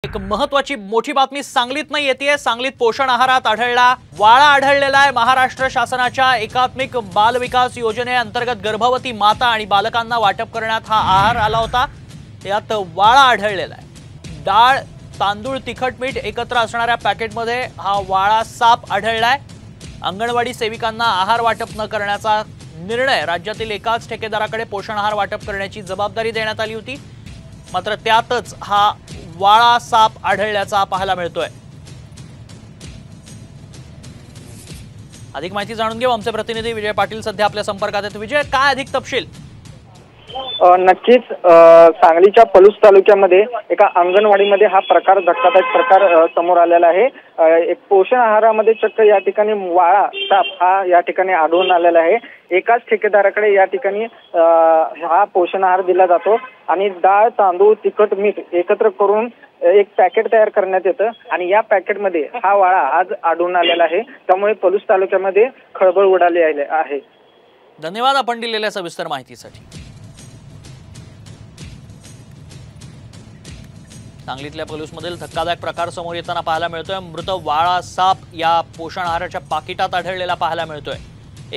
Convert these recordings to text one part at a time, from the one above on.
एक महत्वाची मोठी बातमी सांगलीत नाही येते। सांगलीत पोषण आहारात आढळला वाळा आढळलेला आहे। महाराष्ट्र शासनाच्या एकात्मिक बाल विकास योजनेअंतर्गत गर्भवती माता आणि बालकांना वाटप करण्यात हा आहार आला होता। यात वाळा आढळलेला आहे। डाळ, तांदूळ, तिखट, मीठ एकत्र असणाऱ्या पॅकेटमध्ये हा वाळा साप आढळलाय। अंगणवाडी सेविकांना आहार वाटप न करण्याचा निर्णय राज्यातील एकाच ठेकेदाराकडे पोषण आहार वाटप करण्याची जबाबदारी देण्यात आली होती, मात्र त्यातच हा वाळा साप आढळल्याचा पाहायला मिळतोय। अधिक माहिती जाणून घेऊ। आमचे प्रतिनिधी विजय पाटील सध्या आपल्या संपर्कात आहेत। विजय, काय अधिक तपशील? नक्कीच सांगलीच्या पलूस तालुक्यामध्ये एका अंगणवाडीमध्ये हा प्रकार धक्कादायक प्रकार समोर आलेला आहे। एक पोषण आहारामध्ये चक्क या ठिकाणी वाळा साप हा या ठिकाणी आढळून आलेला आहे। एकाच ठेकेदाराकडे या ठिकाणी हा पोषण आहार दिला जातो आणि डाळ, तांदूळ, तिखट, मीठ एकत्र करून एक पॅकेट तयार करण्यात येतं आणि या पॅकेटमध्ये हा वाळा आज आढळून आलेला आहे। त्यामुळे पलूस तालुक्यामध्ये खळबळ उडाली आहे। धन्यवाद आपण दिलेल्या सविस्तर माहितीसाठी। सांगलीतल्या पलूसमधील धक्कादायक प्रकार समोर येताना पाहायला मिळतोय। मृत वाळा साप या पोषण आहाराच्या पाकिटात आढळलेला पाहायला मिळतोय।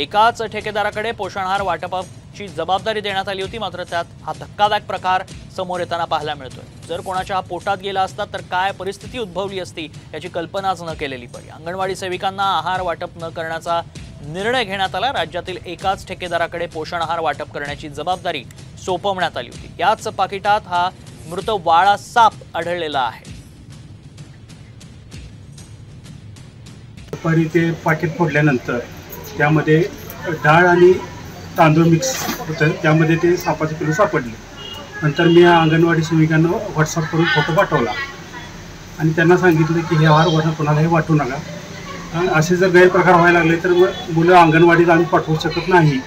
एकाच ठेकेदाराकडे पोषण आहार वाटपाची जबाबदारी देण्यात आली होती, मात्र त्यात हा धक्कादायक प्रकार समोर येताना पाहायला मिळतोय। जर कोणाच्या पोटात गेला असता तर काय परिस्थिती उद्भवली असती याची कल्पनाच न केलेली बरी। अंगणवाडी सेविकांना आहार वाटप न करण्याचा निर्णय घेण्यात आला। राज्यातील एकाच ठेकेदाराकडे पोषण आहार वाटप करण्याची जबाबदारी सोपवण्यात आली होती। याच पाकिटात हा मृत वाळा साप आढळलेला आहे। दुपारी ते पाकिट फोडल्यानंतर त्यामध्ये डाळ आणि तांदूळ मिक्स होतं, त्यामध्ये ते सापाचे पिलू सापडले। नंतर मी अंगणवाडी सेविकांना व्हॉट्सअप करून फोटो पाठवला आणि त्यांना सांगितलं की हे आहार कोणालाही वाटू नका। असे जर गैरप्रकार व्हायला लागले तर मुलं अंगणवाडीला आम्ही पाठवू शकत नाही।